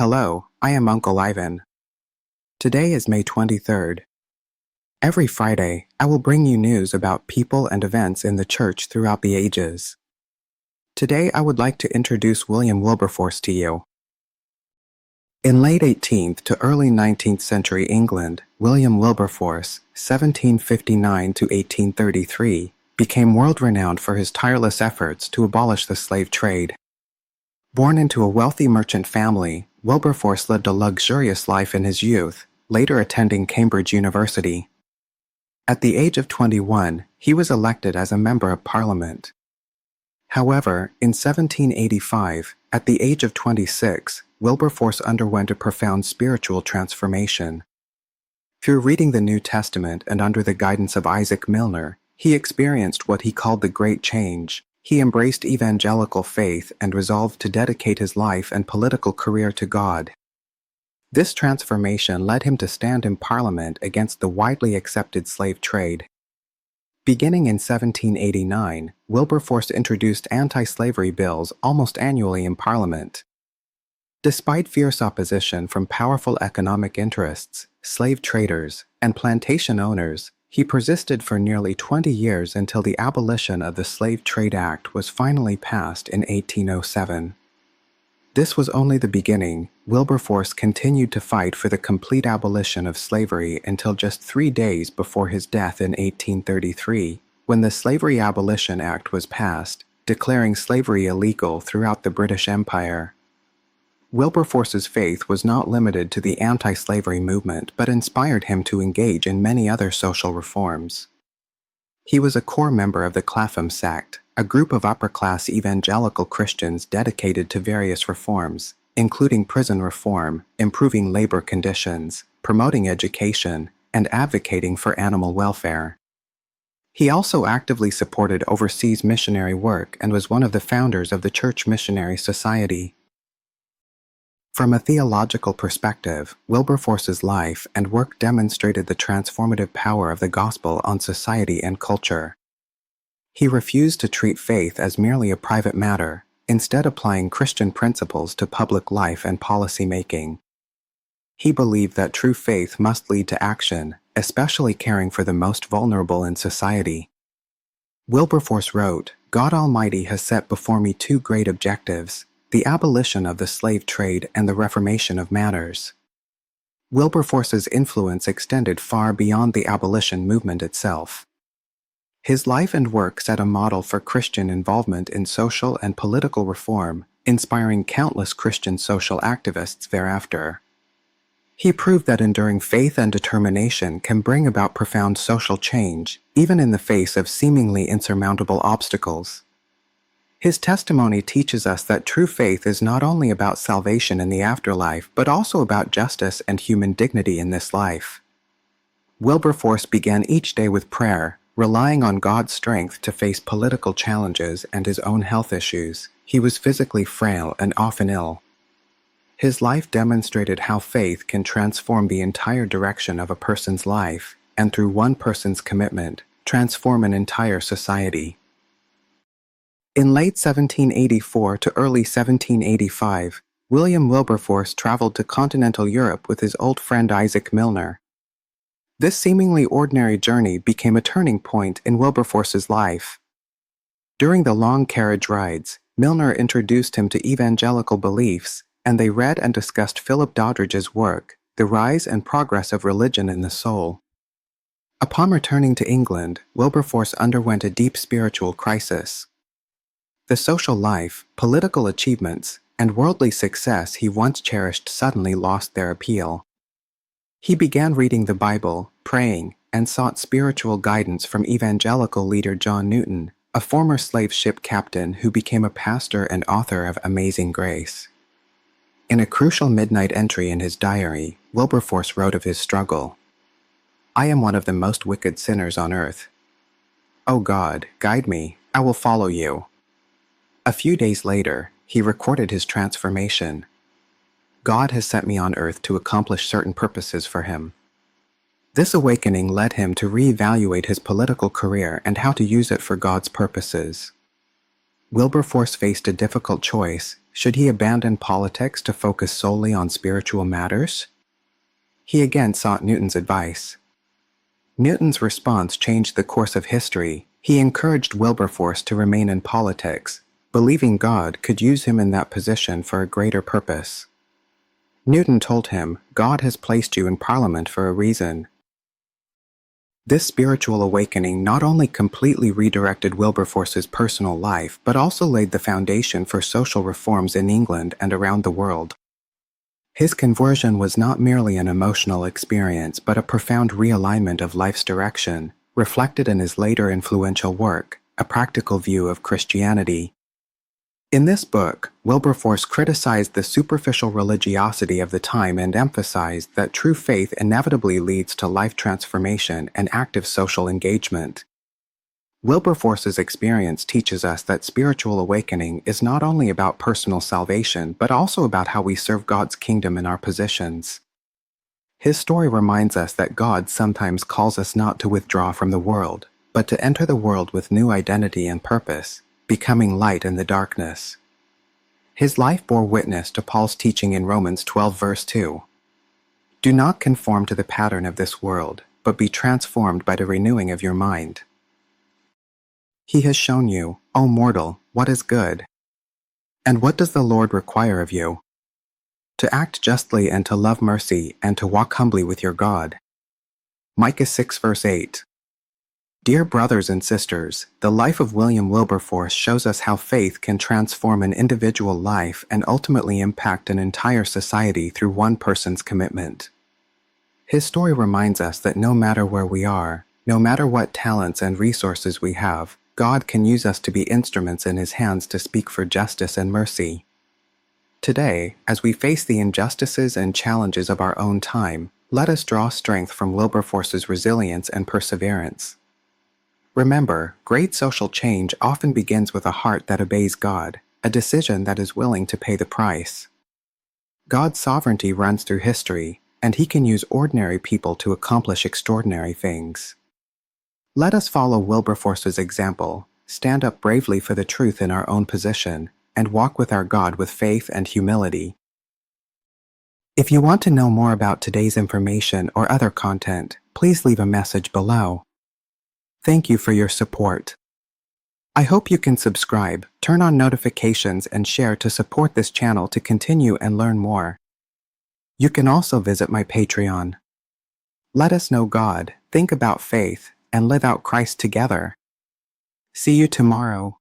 Hello, I am Uncle Ivan. Today is May 23rd. Every Friday, I will bring you news about people and events in the church throughout the ages. Today, I would like to introduce William Wilberforce to you. In late 18th to early 19th century England, William Wilberforce, 1759 to 1833, became world-renowned for his tireless efforts to abolish the slave trade. Born into a wealthy merchant family, Wilberforce lived a luxurious life in his youth, later attending Cambridge University. At the age of 21, he was elected as a member of Parliament. However, in 1785, at the age of 26, Wilberforce underwent a profound spiritual transformation. Through reading the New Testament and under the guidance of Isaac Milner, he experienced what he called the Great Change. He embraced evangelical faith and resolved to dedicate his life and political career to God. This transformation led him to stand in Parliament against the widely accepted slave trade. Beginning in 1789, Wilberforce introduced anti-slavery bills almost annually in Parliament. Despite fierce opposition from powerful economic interests, slave traders, and plantation owners, he persisted for nearly 20 years until the abolition of the Slave Trade Act was finally passed in 1807. This was only the beginning. Wilberforce continued to fight for the complete abolition of slavery until just 3 days before his death in 1833, when the Slavery Abolition Act was passed, declaring slavery illegal throughout the British Empire. Wilberforce's faith was not limited to the anti-slavery movement but inspired him to engage in many other social reforms. He was a core member of the Clapham sect, a group of upper-class evangelical Christians dedicated to various reforms, including prison reform, improving labor conditions, promoting education, and advocating for animal welfare. He also actively supported overseas missionary work and was one of the founders of the Church Missionary Society. From a theological perspective, Wilberforce's life and work demonstrated the transformative power of the gospel on society and culture. He refused to treat faith as merely a private matter, instead applying Christian principles to public life and policy making. He believed that true faith must lead to action, especially caring for the most vulnerable in society. Wilberforce wrote, "God Almighty has set before me two great objectives, the abolition of the slave trade and the reformation of manners." Wilberforce's influence extended far beyond the abolition movement itself. His life and work set a model for Christian involvement in social and political reform, inspiring countless Christian social activists thereafter. He proved that enduring faith and determination can bring about profound social change, even in the face of seemingly insurmountable obstacles. His testimony teaches us that true faith is not only about salvation in the afterlife, but also about justice and human dignity in this life. Wilberforce began each day with prayer, relying on God's strength to face political challenges and his own health issues. He was physically frail and often ill. His life demonstrated how faith can transform the entire direction of a person's life, and through one person's commitment, transform an entire society. In late 1784 to early 1785, William Wilberforce traveled to continental Europe with his old friend Isaac Milner. This seemingly ordinary journey became a turning point in Wilberforce's life. During the long carriage rides, Milner introduced him to evangelical beliefs, and they read and discussed Philip Doddridge's work, The Rise and Progress of Religion in the Soul. Upon returning to England, Wilberforce underwent a deep spiritual crisis. The social life, political achievements, and worldly success he once cherished suddenly lost their appeal. He began reading the Bible, praying, and sought spiritual guidance from evangelical leader John Newton, a former slave ship captain who became a pastor and author of Amazing Grace. In a crucial midnight entry in his diary, Wilberforce wrote of his struggle. "I am one of the most wicked sinners on earth. O God, guide me, I will follow you." A few days later, he recorded his transformation. "God has sent me on earth to accomplish certain purposes for him." This awakening led him to reevaluate his political career and how to use it for God's purposes. Wilberforce faced a difficult choice: Should he abandon politics to focus solely on spiritual matters? He again sought Newton's advice. Newton's response changed the course of history. He encouraged Wilberforce to remain in politics, believing God could use him in that position for a greater purpose. Newton told him, "God has placed you in Parliament for a reason." This spiritual awakening not only completely redirected Wilberforce's personal life, but also laid the foundation for social reforms in England and around the world. His conversion was not merely an emotional experience, but a profound realignment of life's direction, reflected in his later influential work, A Practical View of Christianity. In this book, Wilberforce criticized the superficial religiosity of the time and emphasized that true faith inevitably leads to life transformation and active social engagement. Wilberforce's experience teaches us that spiritual awakening is not only about personal salvation, but also about how we serve God's kingdom in our positions. His story reminds us that God sometimes calls us not to withdraw from the world, but to enter the world with new identity and purpose, becoming light in the darkness. His life bore witness to Paul's teaching in Romans 12 verse 2. Do not conform to the pattern of this world, but be transformed by the renewing of your mind. He has shown you, O mortal, what is good. And what does the Lord require of you? To act justly and to love mercy and to walk humbly with your God. Micah 6 verse 8. Dear brothers and sisters, the life of William Wilberforce shows us how faith can transform an individual life and ultimately impact an entire society through one person's commitment. His story reminds us that no matter where we are, no matter what talents and resources we have, God can use us to be instruments in His hands to speak for justice and mercy. Today, as we face the injustices and challenges of our own time, let us draw strength from Wilberforce's resilience and perseverance. Remember, great social change often begins with a heart that obeys God, a decision that is willing to pay the price. God's sovereignty runs through history, and He can use ordinary people to accomplish extraordinary things. Let us follow Wilberforce's example, stand up bravely for the truth in our own position, and walk with our God with faith and humility. If you want to know more about today's information or other content, please leave a message below. Thank you for your support. I hope you can subscribe, turn on notifications, and share to support this channel to continue and learn more. You can also visit my Patreon. Let us know God, think about faith, and live out Christ together. See you tomorrow.